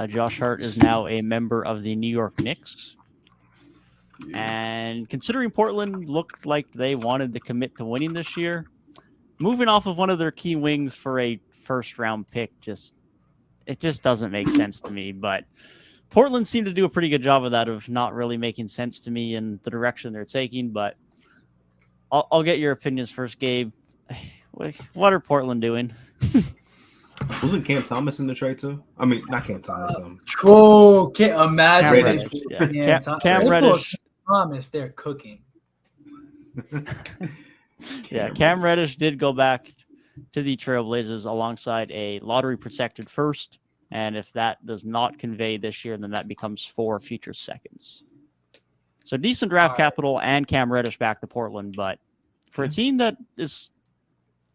Josh Hart is now a member of the New York Knicks. Yeah. And considering Portland looked like they wanted to commit to winning this year, moving off of one of their key wings for a first-round pick just doesn't make sense to me. But Portland seemed to do a pretty good job of that, of not really making sense to me in the direction they're taking. But I'll get your opinions first, Gabe. What are Portland doing? Wasn't Cam Thomas in the trade too? I mean, not Cam Thomas. Cool. Can't imagine Cam they Reddish. pull Yeah. Cam they pull Reddish. Thomas, they're cooking. Cam Reddish did go back to the Trailblazers alongside a lottery protected first. And if that does not convey this year, then that becomes 4 future seconds. So decent draft capital and Cam Reddish back to Portland. But for a team that is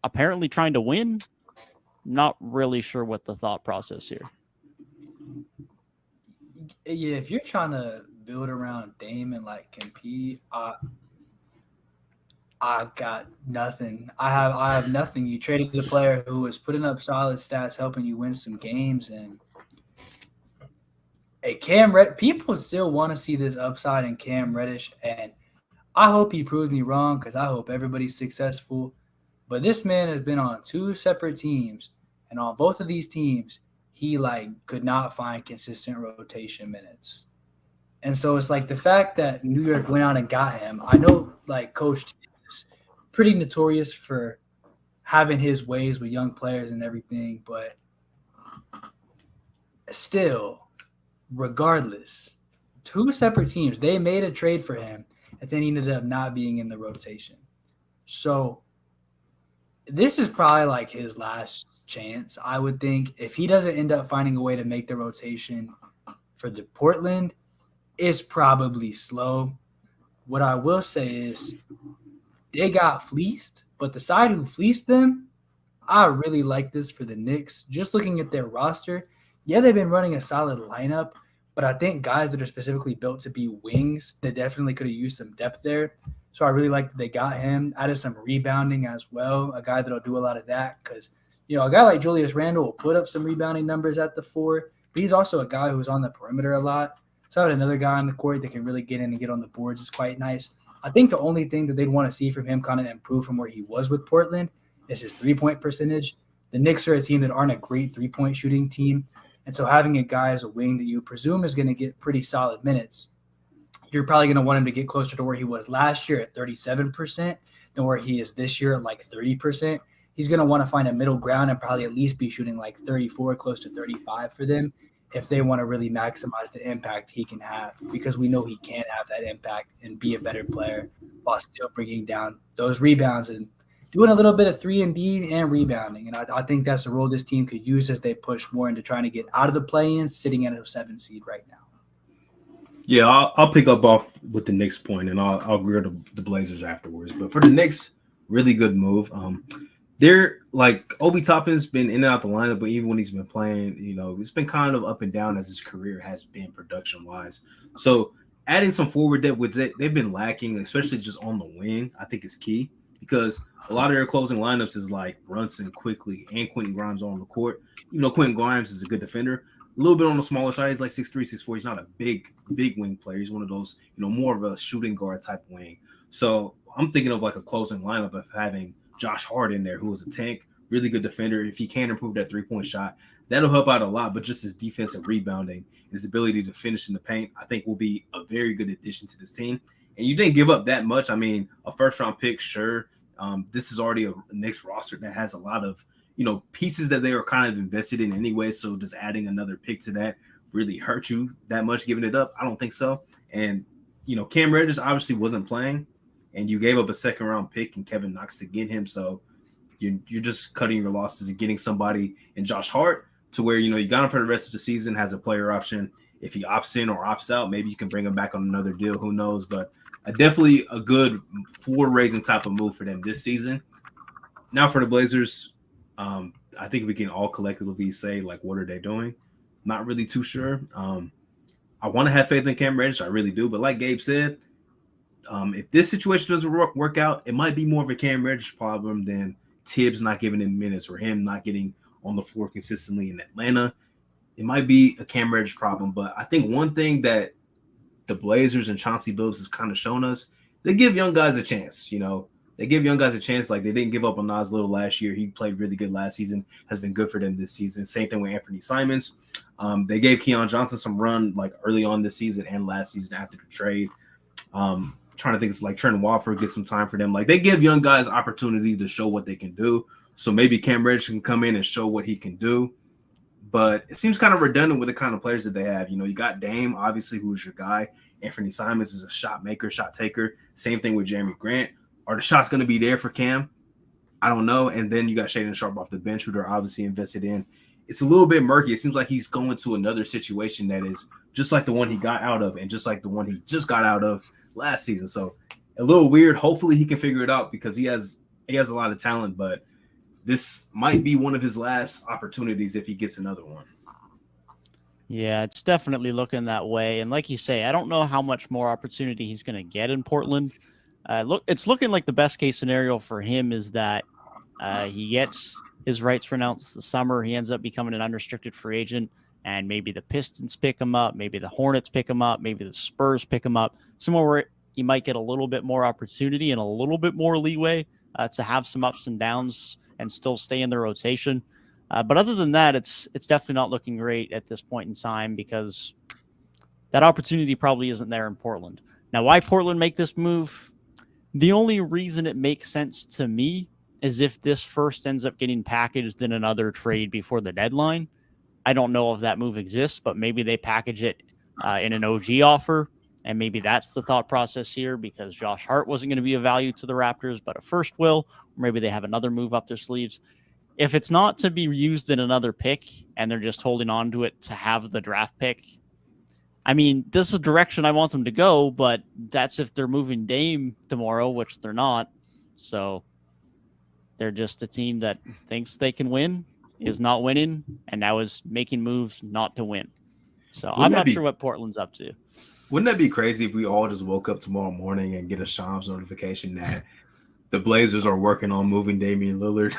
apparently trying to win, not really sure what the thought process here. Yeah, if you're trying to build around Dame and like compete, I got nothing. I have nothing. You traded a player who was putting up solid stats, helping you win some games, and people still want to see this upside in Cam Reddish, and I hope he proves me wrong because I hope everybody's successful. But this man has been on 2 separate teams, and on both of these teams, he could not find consistent rotation minutes. And so it's the fact that New York went out and got him. I know Coach is pretty notorious for having his ways with young players and everything, but still, regardless, 2 separate teams, they made a trade for him, and then he ended up not being in the rotation. So this is probably his last chance, I would think. If he doesn't end up finding a way to make the rotation for the Portland, it's probably slow. What I will say is they got fleeced, but the side who fleeced them, I really like this for the Knicks. Just looking at their roster, yeah, they've been running a solid lineup, but I think guys that are specifically built to be wings, they definitely could have used some depth there. So I really like that they got him. Added some rebounding as well, a guy that'll do a lot of that because, a guy like Julius Randle will put up some rebounding numbers at the 4, but he's also a guy who's on the perimeter a lot. So having another guy on the court that can really get in and get on the boards is quite nice. I think the only thing that they'd want to see from him kind of improve from where he was with Portland is his three-point percentage. The Knicks are a team that aren't a great three-point shooting team, and so having a guy as a wing that you presume is going to get pretty solid minutes, you're probably going to want him to get closer to where he was last year at 37% than where he is this year at 30%. He's going to want to find a middle ground and probably at least be shooting 34, close to 35 for them if they want to really maximize the impact he can have, because we know he can have that impact and be a better player while still bringing down those rebounds and doing a little bit of 3-and-D and rebounding. And I think that's the role this team could use as they push more into trying to get out of the play-in, sitting at a 7 seed right now. Yeah, I'll pick up off with the Knicks point, and I'll agree with the Blazers afterwards. But for the Knicks, really good move. They're Obi Toppin's been in and out the lineup, but even when he's been playing, it's been kind of up and down as his career has been production-wise. So adding some forward depth, which they've been lacking, especially just on the wing, I think is key because a lot of their closing lineups is Brunson, Quickly, and Quentin Grimes on the court. Quentin Grimes is a good defender. A little bit on the smaller side. He's 6'3", 6'4". He's not a big wing player. He's one of those, more of a shooting guard type wing. So I'm thinking of a closing lineup of having Josh Hart in there, who is a tank, really good defender. If he can improve that 3-point shot, that'll help out a lot. But just his defensive rebounding, his ability to finish in the paint, I think will be a very good addition to this team. And you didn't give up that much. I mean, a first-round pick, sure. This is already a Knicks roster that has a lot of pieces that they are kind of invested in anyway. So does adding another pick to that really hurt you that much giving it up? I don't think so. And, Cam Reddish obviously wasn't playing, and you gave up a second-round pick and Kevin Knox to get him. So you're just cutting your losses and getting somebody in Josh Hart to where, you got him for the rest of the season, has a player option. If he opts in or opts out, maybe you can bring him back on another deal. Who knows? But definitely a good floor-raising type of move for them this season. Now for the Blazers, I think we can all collectively say, what are they doing? Not really too sure. I want to have faith in Cam Reddish. I really do. But like Gabe said, if this situation doesn't work out, it might be more of a Cam Reddish problem than Tibbs not giving him minutes or him not getting on the floor consistently in Atlanta. it might be a Cam Reddish problem. But I think one thing that the Blazers and Chauncey Billups has kind of shown us, they give young guys a chance. They give young guys a chance. Like they didn't give up on Nas Little last year. He played really good last season, has been good for them this season. Same thing with Anthony Simons. They gave Keon Johnson some run like early on this season and last season after the trade. Trying to think, it's like Trent Watford get some time for them. Like they give young guys opportunities to show what they can do. So maybe Cam Reddish can come in and show what he can do. But it seems kind of redundant with the kind of players that they have. You got Dame, obviously, who's your guy. Anthony Simons is a shot maker, shot taker. Same thing with Jeremy Grant. Are the shots going to be there for Cam? I don't know. And then you got Shaedon Sharpe off the bench, who they're obviously invested in. It's a little bit murky. It seems like he's going to another situation that is just like the one he got out of and just like the one he just got out of last season. So a little weird. Hopefully he can figure it out because he has a lot of talent, but this might be one of his last opportunities if he gets another one. Yeah, it's definitely looking that way. And like you say, I don't know how much more opportunity he's going to get in Portland. It's looking like the best case scenario for him is that he gets his rights renounced this summer. He ends up becoming an unrestricted free agent, and maybe the Pistons pick him up, maybe the Hornets pick him up, maybe the Spurs pick him up, somewhere where he might get a little bit more opportunity and a little bit more leeway to have some ups and downs and still stay in the rotation. But other than that, it's definitely not looking great at this point in time because that opportunity probably isn't there in Portland. Now, why Portland make this move? The only reason it makes sense to me is if this first ends up getting packaged in another trade before the deadline. I don't know if that move exists, but maybe they package it in an OG offer, and maybe that's the thought process here because Josh Hart wasn't going to be of value to the Raptors, but a first will, or maybe they have another move up their sleeves. If it's not to be used in another pick and they're just holding on to it to have the draft pick, I mean, this is the direction I want them to go, but that's if they're moving Dame tomorrow, which they're not. So they're just a team that thinks they can win, is not winning, and now is making moves not to win. So I'm not sure what Portland's up to. Wouldn't that be crazy if we all just woke up tomorrow morning and get a Shams notification that the Blazers are working on moving Damian Lillard?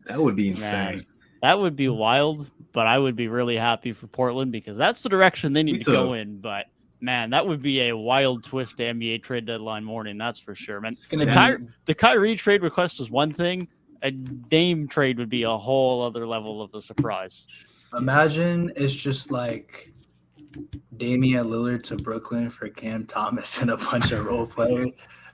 That would be insane. Man, that would be wild, but I would be really happy for Portland because that's the direction they need to go in. But, man, that would be a wild twist to NBA trade deadline morning, that's for sure. Man, the Kyrie trade request is one thing. A Dame trade would be a whole other level of a surprise. Imagine it's just like Damian Lillard to Brooklyn for Cam Thomas and a bunch of role players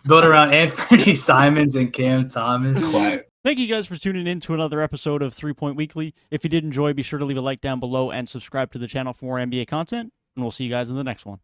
built around Anthony Simons and Cam Thomas. Quiet. Thank you guys for tuning in to another episode of 3 Point Weekly. If you did enjoy, be sure to leave a like down below and subscribe to the channel for more NBA content, and we'll see you guys in the next one.